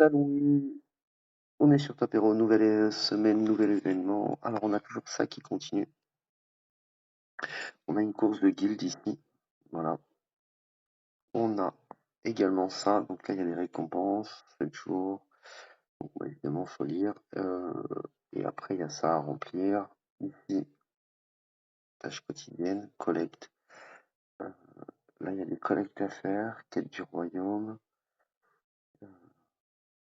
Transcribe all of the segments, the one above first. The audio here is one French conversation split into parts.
Salut, on est sur Top Hero, nouvelle semaine, nouvel événement. Alors on a toujours ça qui continue. On a une course de guild ici, voilà. On a également ça, donc là il y a des récompenses, 7 jours. Donc bah, évidemment faut lire. Et après il y a ça à remplir. Ici, tâche quotidienne, collecte. Euh, Là il y a des collectes à faire, quête du royaume, euh,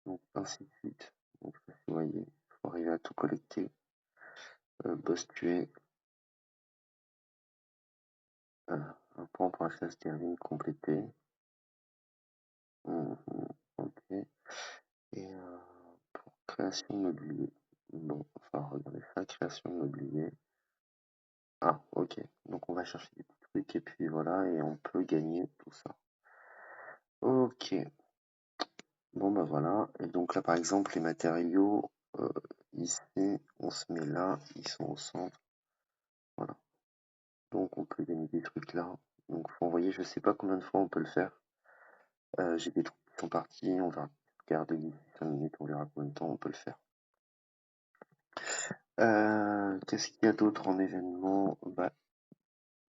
donc ainsi de suite. Donc ça, vous voyez, il faut arriver à tout collecter. Boss tué. Un point pour la chasse des ruines complété. Ok. Et pour création de mobilier. Bon, on va regarder ça, création de mobilier. Ah, ok. Donc on va chercher des petits trucs et puis voilà, et on peut gagner tout ça. Ok. Bon bah voilà. Et donc là par exemple les matériaux, ici, on se met là, ils sont au centre. Voilà. Donc on peut gagner des trucs là. Donc faut envoyer, je sais pas combien de fois on peut le faire. J'ai des trucs qui sont partis, on va regarder d'ici 5 minutes, on verra combien de temps on peut le faire. Qu'est-ce qu'il y a d'autre en événement? Bah,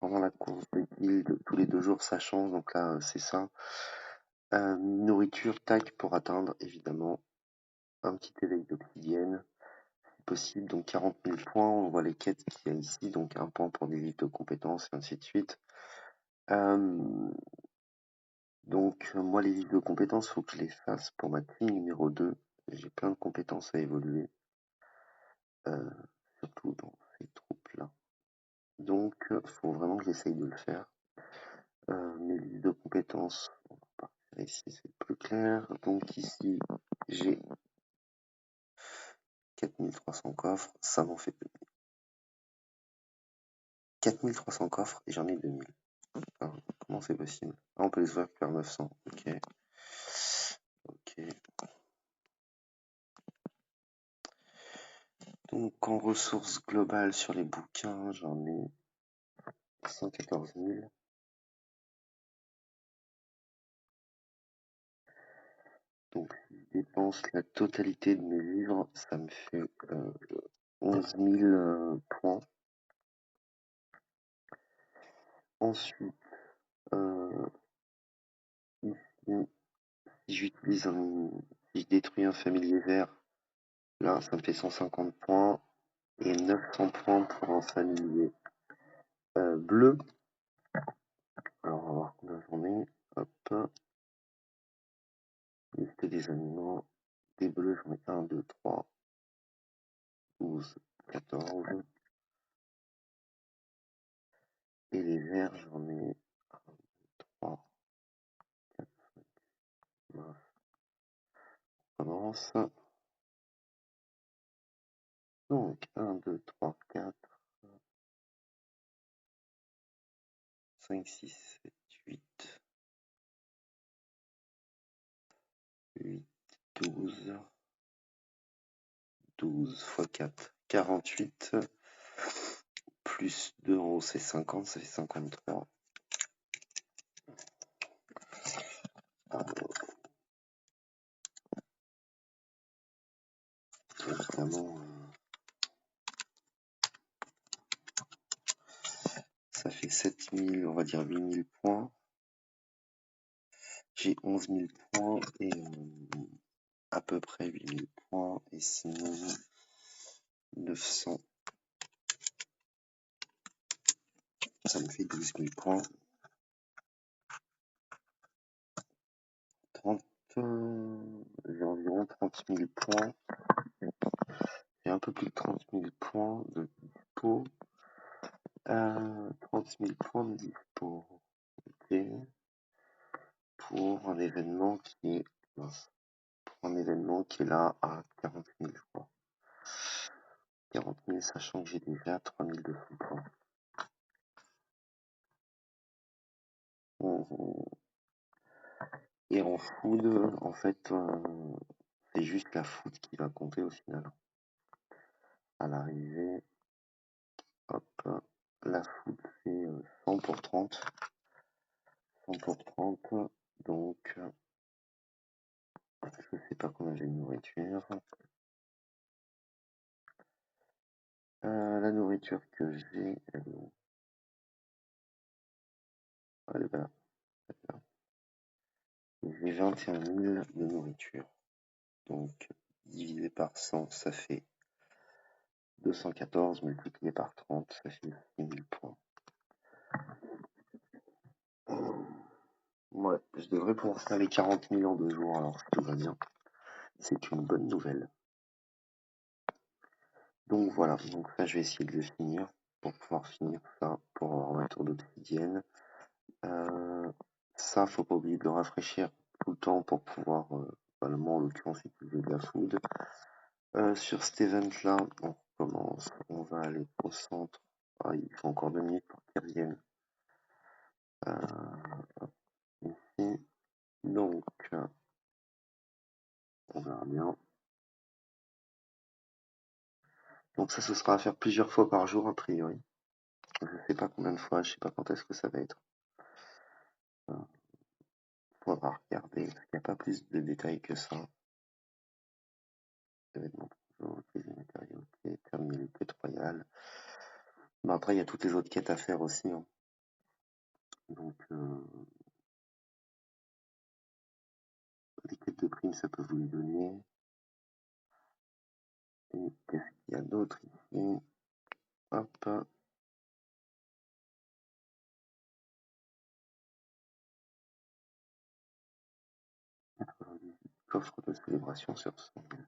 pendant la course de guilde, tous les 2 jours ça change, donc là c'est ça. Nourriture, tac, pour atteindre évidemment un petit éveil d'obsidienne, si possible, donc 40 000 points, on voit les quêtes qu'il y a ici, donc un point pour des livres de compétences et ainsi de suite. Donc moi les livres de compétences, faut que je les fasse pour ma team numéro 2. J'ai plein de compétences à évoluer, surtout dans ces troupes-là. Donc faut vraiment que j'essaye de le faire. Mes listes de compétences, on va partir ici, c'est plus clair. Donc ici, j'ai 4300 coffres, ça m'en fait 4300 coffres et j'en ai 2000. Alors, comment c'est possible? Ah, on peut les ouvrir que vers 900, ok. Ok. Donc en ressources globales sur les bouquins, j'en ai 114 000. Donc si je dépense la totalité de mes livres, ça me fait 11 000 points. Ensuite, ici, si j'utilise si je détruis un familier vert, là ça me fait 150 points et 900 points pour un familier bleu. Alors on va voir combien j'en ai. Hop. Liste des animaux. Des bleus, j'en ai 1, 2, 3, 12, 14. Et les verts, j'en ai 1, 3, 4, 5, 9. On commence. Donc 1, 2, 3, 4, 5, 6, 7, 8, 8, 12. 12 x 4, 48. Plus 2 euros, c'est 50, ça fait 53. Évidemment, ça fait 7000, on va dire 8000 points. J'ai 11 000 points et à peu près 8000 points. Et sinon, 900, ça me fait 12 000 points. 30, j'ai environ 30 000 points. J'ai un peu plus de 30 000 points de dispo. 30 000 points de dispo. Ok. Pour un événement qui est là à 40 000, je crois. 40 000, sachant que j'ai déjà 3200 points. Et en food, en fait, c'est juste la food qui va compter au final. À l'arrivée, hop, la food c'est 100 pour 30. 100 pour 30, donc Je sais pas combien j'ai de nourriture. La nourriture que j'ai, elle est où? Elle est là. J'ai 21 000 de nourriture. Donc, divisé par 100, ça fait 214, multiplié par 30, ça fait 6 000 points. Ouais, je devrais pouvoir faire les 40 000 en 2 jours, alors si tout va bien. C'est une bonne nouvelle. Donc voilà, donc ça je vais essayer de le finir pour pouvoir finir ça, pour avoir ma tour d'obsidienne. Ça, faut pas oublier de le rafraîchir tout le temps pour pouvoir, moi en l'occurrence, utiliser de la food. Sur cet event-là, on recommence, on va aller au centre. Ah, il faut encore 2 minutes pour qu'ils reviennent. Ici, donc, on verra bien. Donc ça, ce sera à faire plusieurs fois par jour, a priori. Je sais pas combien de fois, je sais pas quand est-ce que ça va être. Faudra regarder, parce qu'il n'y a pas plus de détails que ça. Événements pour jour, utiliser les matériaux, ok, terminer les quêtes royales. Mais après, il y a toutes les autres quêtes à faire aussi, hein. Donc, les quêtes de primes, ça peut vous les donner. Et qu'est-ce qu'il y a d'autre ici? Hop. Coffre de célébration sur 100 000.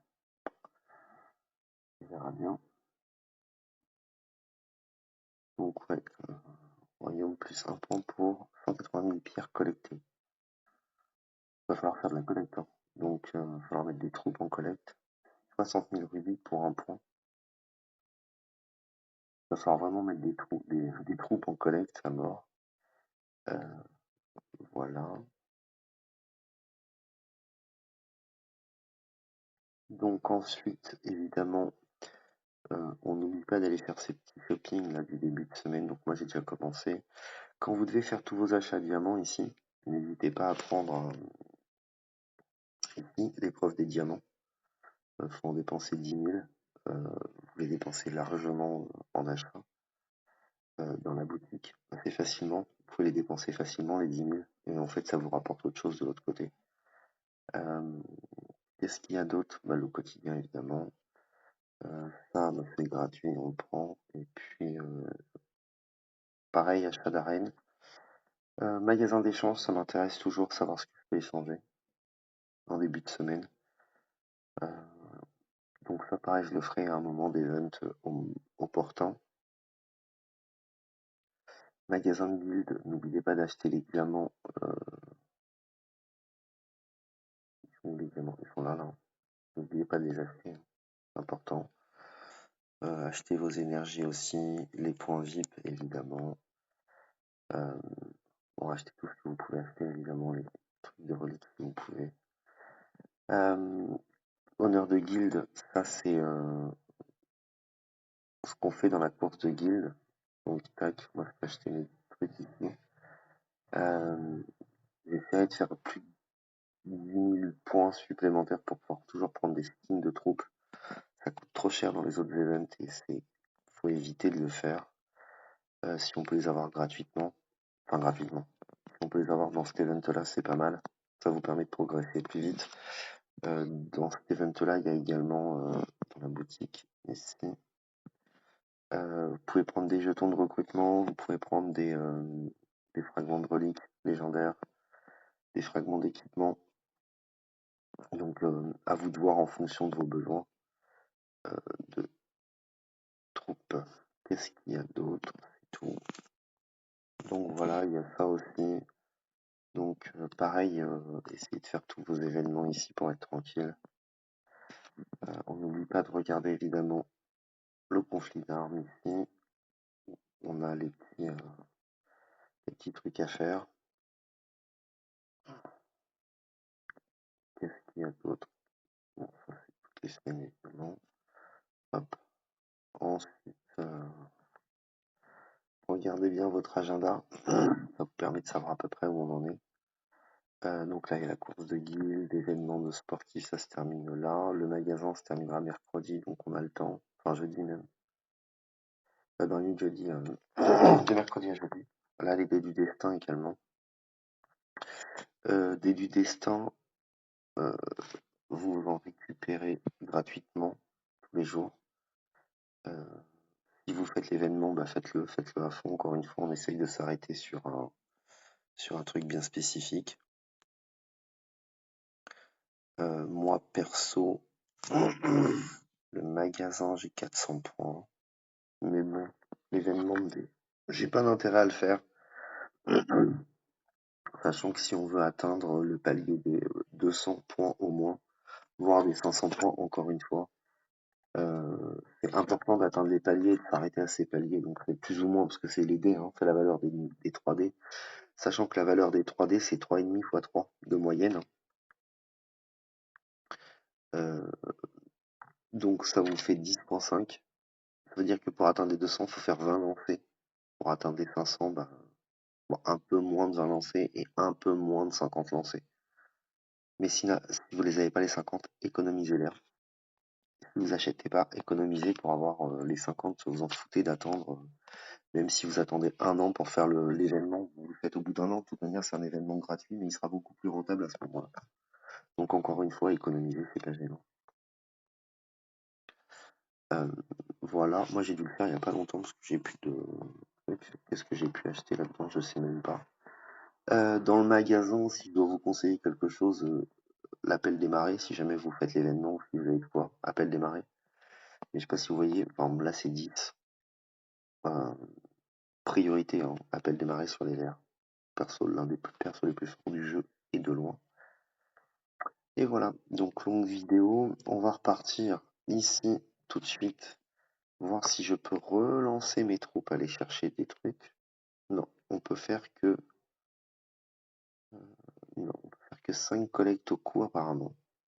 On verra bien. Donc, ouais, royaume plus un point pour 180 000 pierres collectées. Il va falloir faire de la collecte, hein. Donc, il va falloir mettre des troupes en collecte. 60 000 rubis pour un point. Il va falloir vraiment mettre des troupes en collecte à mort. Voilà. Donc ensuite, évidemment, on n'oublie pas d'aller faire ces petits shopping là du début de semaine. Donc moi j'ai déjà commencé. Quand vous devez faire tous vos achats diamants ici, n'hésitez pas à prendre ici l'épreuve des diamants. Il faut en dépenser 10 000. Vous les dépensez largement en achat dans la boutique assez facilement. Vous pouvez les dépenser facilement les 10 000 et en fait ça vous rapporte autre chose de l'autre côté. Qu'est-ce qu'il y a d'autre? Bah, le quotidien évidemment. Ça, bah, c'est gratuit, on le prend. Et puis pareil, achat d'arène. Magasin d'échange, ça m'intéresse toujours de savoir ce que je peux échanger en début de semaine. Euh, donc ça pareil, je le ferai à un moment d'event opportun. Magasin de guilde, n'oubliez pas d'acheter les diamants. Les diamants, ils sont là, là. N'oubliez pas de les acheter, hein. C'est important. Achetez vos énergies aussi, les points VIP évidemment. Bon, achetez tout ce que vous pouvez acheter, évidemment, les trucs de reliques si vous pouvez. Honneur de guilde, ça c'est ce qu'on fait dans la course de guilde. Donc tac, moi je peux acheter mes trucs ici. J'essaierai de faire plus de 10 000 points supplémentaires pour pouvoir toujours prendre des skins de troupes. Ça coûte trop cher dans les autres events et faut éviter de le faire. Si on peut les avoir gratuitement, enfin gratuitement, si on peut les avoir dans cet event là, c'est pas mal. Ça vous permet de progresser plus vite. Dans cet event là, il y a également dans la boutique ici. Vous pouvez prendre des jetons de recrutement, vous pouvez prendre des fragments de reliques légendaires, des fragments d'équipement. Donc à vous de voir en fonction de vos besoins de troupes. Qu'est-ce qu'il y a d'autre? C'est tout. Donc voilà, il y a ça aussi. Donc pareil, essayez de faire tous vos événements ici pour être tranquille. On n'oublie pas de regarder évidemment le conflit d'armes ici. On a les petits trucs à faire. Qu'est-ce qu'il y a d'autre? Bon, ça c'est toutes les semaines évidemment. Hop. Ensuite, regardez bien votre agenda. Ça vous permet de savoir à peu près où on en est. Donc là, il y a la course de guilde, l'événement de sportif, ça se termine là. Le magasin se terminera mercredi, donc on a le temps. Enfin, jeudi même. Dans la nuit de jeudi, de mercredi à jeudi. Là, les dés du destin également. Dés du destin, euh, vous en récupérez gratuitement tous les jours. Si vous faites l'événement, bah faites-le à fond. Encore une fois, on essaye de s'arrêter sur un truc bien spécifique. Moi, perso, le magasin, j'ai 400 points. Mais bon, l'événement, j'ai pas d'intérêt à le faire. Sachant que si on veut atteindre le palier des 200 points au moins, voire des 500 points encore une fois, c'est important d'atteindre les paliers et de s'arrêter à ces paliers. Donc c'est plus ou moins, parce que c'est les dés, hein, c'est la valeur des 3D. Sachant que la valeur des 3D, c'est 3,5 x 3 de moyenne. Donc ça vous fait 10,5. Ça veut dire que pour atteindre les 200, il faut faire 20 lancers. Pour atteindre les 500, bah, bon, un peu moins de 20 lancers et un peu moins de 50 lancers. Mais si vous les avez pas les 50, économisez-les. Si vous achetez pas, économisez pour avoir les 50, vous en foutez d'attendre. Même si vous attendez un an pour faire l'événement, vous le faites au bout d'un an. De toute manière, c'est un événement gratuit, mais il sera beaucoup plus rentable à ce moment-là. Donc encore une fois, économiser, c'est pas gênant. Voilà, moi j'ai dû le faire il n'y a pas longtemps parce que j'ai plus de. Qu'est-ce que j'ai pu acheter là-dedans? Je sais même pas. Dans le magasin, si je dois vous conseiller quelque chose, l'appel des marées, si jamais vous faites l'événement, si vous avez quoi, appel des marées. Mais je sais pas si vous voyez, enfin, là c'est 10. Priorité, hein, appel des marées sur les verts. Perso, l'un des persos les plus forts du jeu, et de loin. Et voilà, donc longue vidéo, on va repartir ici tout de suite, voir si je peux relancer mes troupes, aller chercher des trucs. Non, on peut faire que non, on peut faire que 5 collectes au coup apparemment,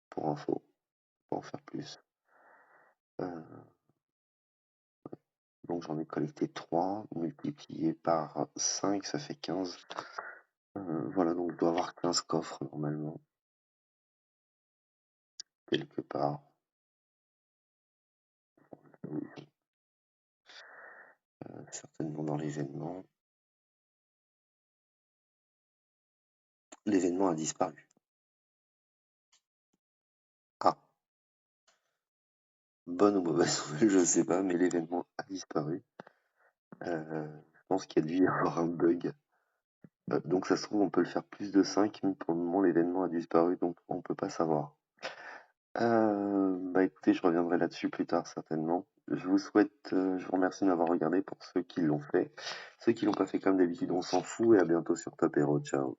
pour info, pour en faire plus. Donc j'en ai collecté 3, multiplié par 5, ça fait 15. Voilà, donc je dois avoir 15 coffres normalement, quelque part. Oui, certainement dans l'événement. L'événement a disparu. Ah, bonne ou mauvaise nouvelle, je sais pas, mais l'événement a disparu. Je pense qu'il y a dû y avoir un bug. Donc ça se trouve, on peut le faire plus de 5, mais pour le moment, l'événement a disparu, donc on peut pas savoir. Bah écoutez, je reviendrai là-dessus plus tard, certainement. Je vous remercie de m'avoir regardé pour ceux qui l'ont fait. Ceux qui l'ont pas fait comme d'habitude, on s'en fout et à bientôt sur Top Hero. Ciao.